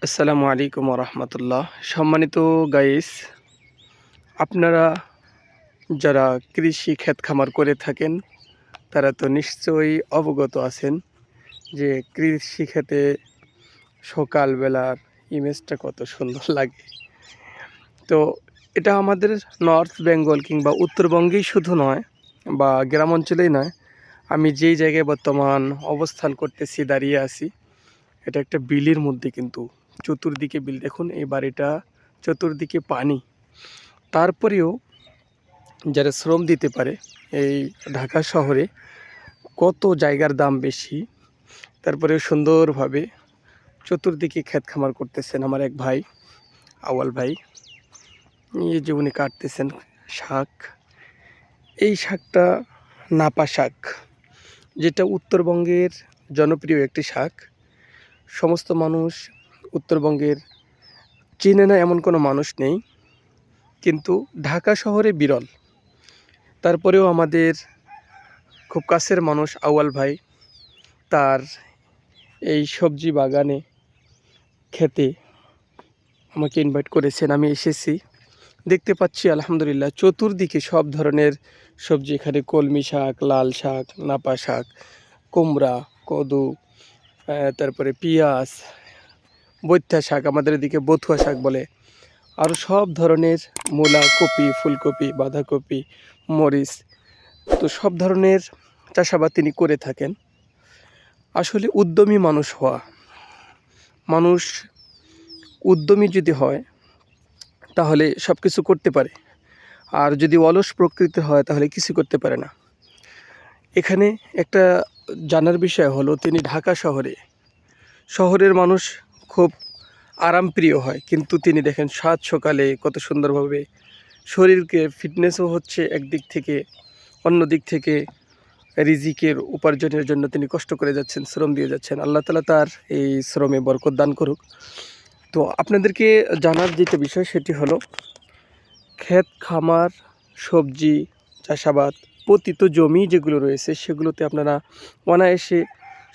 আসসালামু আলাইকুম রহমতুল্লাহ। সম্মানিত গাইস, আপনারা যারা কৃষি ক্ষেত খামার করে থাকেন তারা তো নিশ্চয়ই অবগত আছেন যে কৃষি ক্ষেতে সকালবেলার ইমেজটা কত সুন্দর লাগে। তো এটা আমাদের নর্থ বেঙ্গল কিংবা উত্তরবঙ্গেই শুধু নয় বা গ্রাম অঞ্চলেই নয়, আমি যেই জায়গায় বর্তমান অবস্থান করতেছি, দাঁড়িয়ে আছি, এটা একটা বিলের মধ্যে। কিন্তু চতুর্দিকে বিল, দেখুন এই বাড়িটা চতুর্দিকে পানি। তারপরেও যারা শ্রম দিতে পারে এই ঢাকা শহরে, কত জায়গার দাম বেশি, তারপরেও সুন্দরভাবে চতুর্দিকে ক্ষেত খামার করতেছেন আমার এক ভাই, আওয়াল ভাই। এই যে উনি কাটতেছেন শাক, এই শাকটা নাপা শাক, যেটা উত্তরবঙ্গের জনপ্রিয় একটি শাক। সমস্ত মানুষ উত্তরবঙ্গের চিনে না এমন কোনো মানুষ নেই, কিন্তু ঢাকা শহরে বিরল। তারপরেও আমাদের খুব কাছের মানুষ আউয়াল ভাই তার এই সবজি বাগানে খেতে আমাকে ইনভাইট করেছেন। আমি এসেছি, দেখতে পাচ্ছি আলহামদুলিল্লাহ চতুর্দিকে সব ধরনের সবজি। এখানে কলমি শাক, লাল শাক, নাপা শাক, কুমড়া, কদু, তারপরে পিঁয়াজ, বৈথা শাক, আমাদের এদিকে বথুয়া শাক বলে, আরও সব ধরনের মূলা, কপি, ফুলকপি, বাঁধাকপি, মরিচ। তো সব ধরনের চাষাবাদ তিনি করে থাকেন। আসলে উদ্যমী মানুষ উদ্যমী যদি হয় তাহলে সব কিছু করতে পারে, আর যদি অলস প্রকৃতি হয় তাহলে কিছু করতে পারে না। এখানে একটা জানার বিষয় হলো, তিনি ঢাকা শহরের মানুষ খুব আরামপ্রিয় হয়, কিন্তু তিনি দেখেন সাত সকালে কত সুন্দরভাবে শরীরকে ফিটনেসও হচ্ছে একদিক থেকে, অন্য দিক থেকে রিজিকের উপার্জনের জন্য তিনি কষ্ট করে যাচ্ছেন, শ্রম দিয়ে যাচ্ছেন। আল্লাহ তাআলা তার এই শ্রমে বরকত দান করুক। তো আপনাদেরকে জানার যেটা বিষয় সেটি হলো, ক্ষেত খামার, সবজি চাষাবাদ, পতিত জমি যেগুলো রয়েছে সেগুলোতে আপনারা অনায়াসে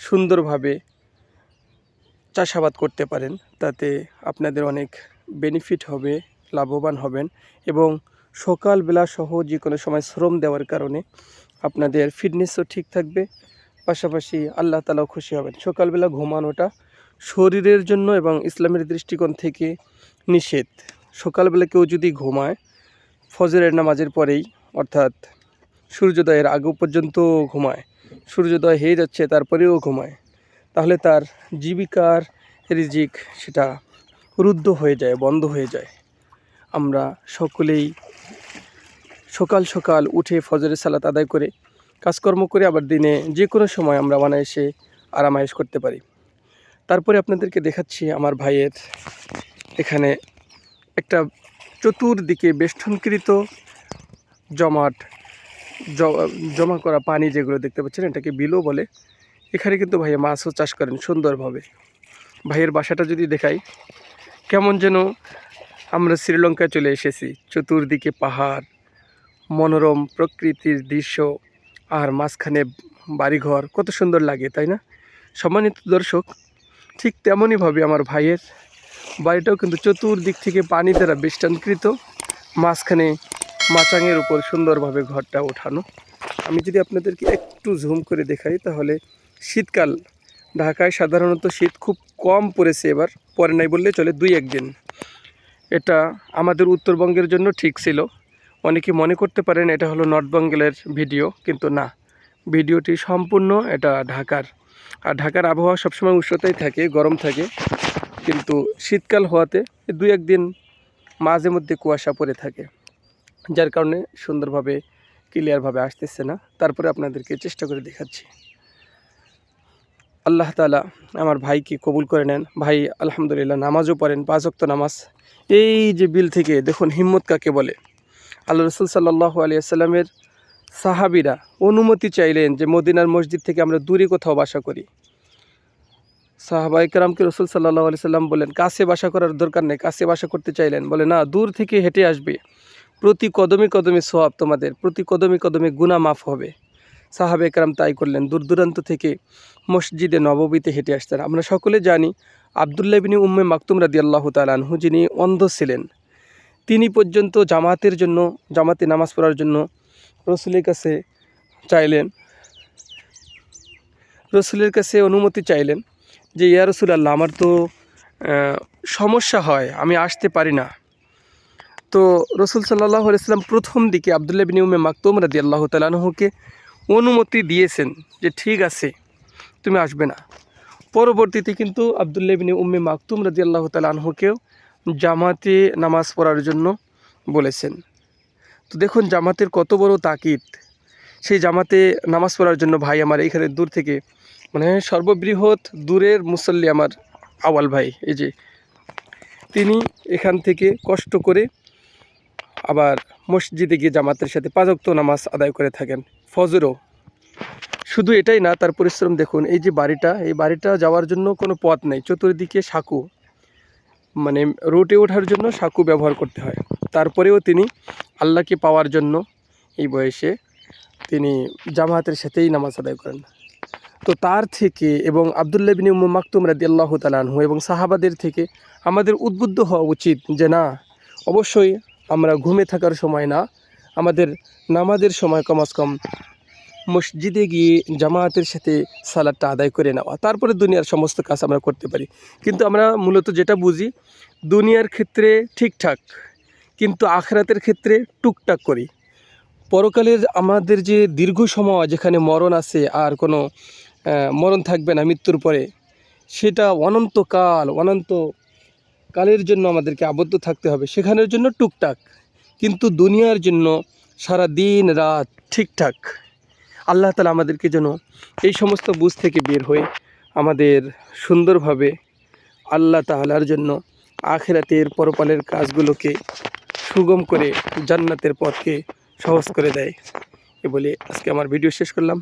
সুন্দরভাবে চাষাবাদ করতে পারেন। তাতে আপনাদের অনেক বেনিফিট হবে, লাভবান হবেন, এবং সকালবেলা সহ যে কোনো সময় শ্রম দেওয়ার কারণে আপনাদের ফিটনেসও ঠিক থাকবে, পাশাপাশি আল্লাহ তাআলাও খুশি হবেন। সকালবেলা ঘুমানোটা শরীরের জন্য এবং ইসলামের দৃষ্টিকোণ থেকে নিষেধ। সকালবেলা কেউ যদি ঘুমায় ফজরের নামাজের পরেই, অর্থাৎ সূর্যোদয়ের আগে পর্যন্ত ঘুমায়, সূর্যোদয় হয়ে যাচ্ছে তারপরেও ঘুমায়, তাহলে তার জীবিকার রিজিক সেটা রুদ্ধ হয়ে যায়, বন্ধ হয়ে যায়। আমরা সকলেই সকাল সকাল উঠে ফজরের সালাত আদায় করে কাজকর্ম করে আবার দিনে যে কোনো সময় আমরা অনায়াসে আরামায়েশ করতে পারি। তারপরে আপনাদেরকে দেখাচ্ছি আমার ভাইয়ের এখানে একটা চতুর্দিকে বেষ্টনকৃত জমাট জমা করা পানি, যেগুলো দেখতে পাচ্ছেন এটাকে বিলও বলে। এখানে কিন্তু ভাইয়া মাছও চাষ করেন সুন্দরভাবে। ভাইয়ের বাসাটা যদি দেখাই, কেমন যেন আমরা শ্রীলঙ্কায় চলে এসেছি। চতুর্দিকে পাহাড়, মনোরম প্রকৃতির দৃশ্য, আর মাঝখানে বাড়িঘর, কত সুন্দর লাগে, তাই না? সম্মানিত দর্শক, ঠিক তেমনইভাবে আমার ভাইয়ের বাড়িটাও কিন্তু চতুর্দিক থেকে পানি দ্বারা বেষ্টনকৃত, মাঝখানে মাচাঙের উপর সুন্দরভাবে ঘরটা ওঠানো। আমি যদি আপনাদেরকে একটু জুম করে দেখাই তাহলে, শীতকাল ঢাকায় সাধারণত শীত খুব কম পড়েছে, এবার পরে নাই বললে চলে, 2-1 দিন। এটা আমাদের উত্তরবঙ্গের জন্য ঠিক ছিল। অনেকে মনে করতে পারেন এটা হলো নর্থ বেঙ্গলের ভিডিও, কিন্তু না, ভিডিওটি সম্পূর্ণ এটা ঢাকার। আর ঢাকার আবহাওয়া সবসময় উষ্ণতাই থাকে, গরম থাকে, কিন্তু শীতকাল হওয়াতে 2-1 দিন মাঝে মধ্যে কুয়াশা পড়ে থাকে, যার কারণে সুন্দরভাবে ক্লিয়ারভাবে আসতেছে না। তারপরে আপনাদেরকে চেষ্টা করে দেখাচ্ছি। আল্লাহ তাআলা আমার ভাইকে কবুল করে নেন। ভাই আলহামদুলিল্লাহ নামাজও পড়েন, 5 ওয়াক্ত নামাজ। এই যে বিল থেকে দেখুন হিম্মত কাকে বলে। আল্লাহ রসুল সাল্লাল্লাহু আলাইহি ওয়াসাল্লামের সাহাবীরা অনুমতি চাইলেন যে মদিনার মসজিদ থেকে আমরা দূরে কোথাও বাসা করি। সাহাবায়ে কেরামকে রসুল সাল্লাল্লাহু আলাইহি সাল্লাম বলেন কাছে বাসা করার দরকার নেই, কাছে বাসা করতে চাইলেন, বলে না, দূর থেকে হেঁটে আসবে, প্রতি কদমে কদমে সওয়াব তোমাদের, প্রতি কদমে কদমে গুনাহ মাফ হবে। সাহাবায়ে কেরাম তাই করলেন, দূর দূরান্ত থেকে মসজিদে নববীতে হেঁটে আসতেন। আমরা সকলে জানি আবদুল্লাহ ইবনে উম্মে মাকতুম রাদিয়াল্লাহু তাআলা আনহু, যিনি অন্ধ ছিলেন, তিনি পর্যন্ত জামাতে নামাজ পড়ার জন্য রসুলের কাছে অনুমতি চাইলেন যে ইয়া রাসূলুল্লাহ, আমার তো সমস্যা হয়, আমি আসতে পারি না। তো রসুল সাল্লাল্লাহু আলাইহি ওয়াসাল্লাম প্রথম দিকে আবদুল্লাহ ইবনে উম্মে মাকতুম রাদিয়াল্লাহু তাআলা আনহুকে অনুমতি দিয়েছেন যে ঠিক আছে, তুমি আসবে না। পরবর্তীতে কিন্তু আবদুল্লাহ ইবনে উম্মে মাকতুম রাদিয়াল্লাহু তাআলা আনহুকেও জামাতে নামাজ পড়ার জন্য বলেছেন। তো দেখুন জামাতের কত বড় তাকিদ। সেই জামাতে নামাজ পড়ার জন্য ভাই আমার এইখানে দূর থেকে, মানে সর্ববৃহৎ দূরের মুসল্লি আমার আওয়াল ভাই, এই যে তিনি এখান থেকে কষ্ট করে আবার মসজিদে গিয়ে জামাতের সাথে 5 ওয়াক্ত নামাজ আদায় করে থাকেন, ফজরও। শুধু এটাই না, তার পরিশ্রম দেখুন। এই যে এই বাড়িটা যাওয়ার জন্য কোনো পথ নেই, চতুর্দিকে সাঁকো, মানে রোডে ওঠার জন্য সাঁকো ব্যবহার করতে হয়। তারপরেও তিনি আল্লাহকে পাওয়ার জন্য এই বয়সে তিনি জামাতের সাথেই নামাজ আদায় করেন। তো তার থেকে এবং আবদুল্লাহ ইবনে উম্মে মাকতুম রাদিয়াল্লাহু তাআলা আনহু এবং সাহাবাদের থেকে আমাদের উদ্বুদ্ধ হওয়া উচিত যে না, অবশ্যই আমরা ঘুমে থাকার সময় না, আমাদের নামাজের সময় কমাস কম মসজিদে গিয়ে জামাতের সাথে সালাতটা আদায় করে নেওয়া, তারপরে দুনিয়ার সমস্ত কাজ আমরা করতে পারি। কিন্তু আমরা মূলত যেটা বুঝি, দুনিয়ার ক্ষেত্রে ঠিকঠাক, কিন্তু আখিরাতের ক্ষেত্রে টুকটাক করি। পরকালের আমাদের যে দীর্ঘ সময় যেখানে মরণ আছে, আর কোনো মরণ থাকবে না মৃত্যুর পরে, সেটা অনন্তকালের জন্য আমাদেরকে আবদ্ধ থাকতে হবে, সেখানের জন্য টুকটাক। কিন্তু দুনিয়ার জন্য সারা দিন রাত ঠিকঠাক। আল্লাহ তাআলা আমাদেরকে যেন এই সমস্ত বুঝ থেকে বের হয়ে আমাদের সুন্দরভাবে আল্লাহ তাআলার জন্য আখিরাতের পরকালের কাজগুলোকে সুগম করে জান্নাতের পথকে সহজ করে দেয়। এ বলে আজকে আমার ভিডিও শেষ করলাম।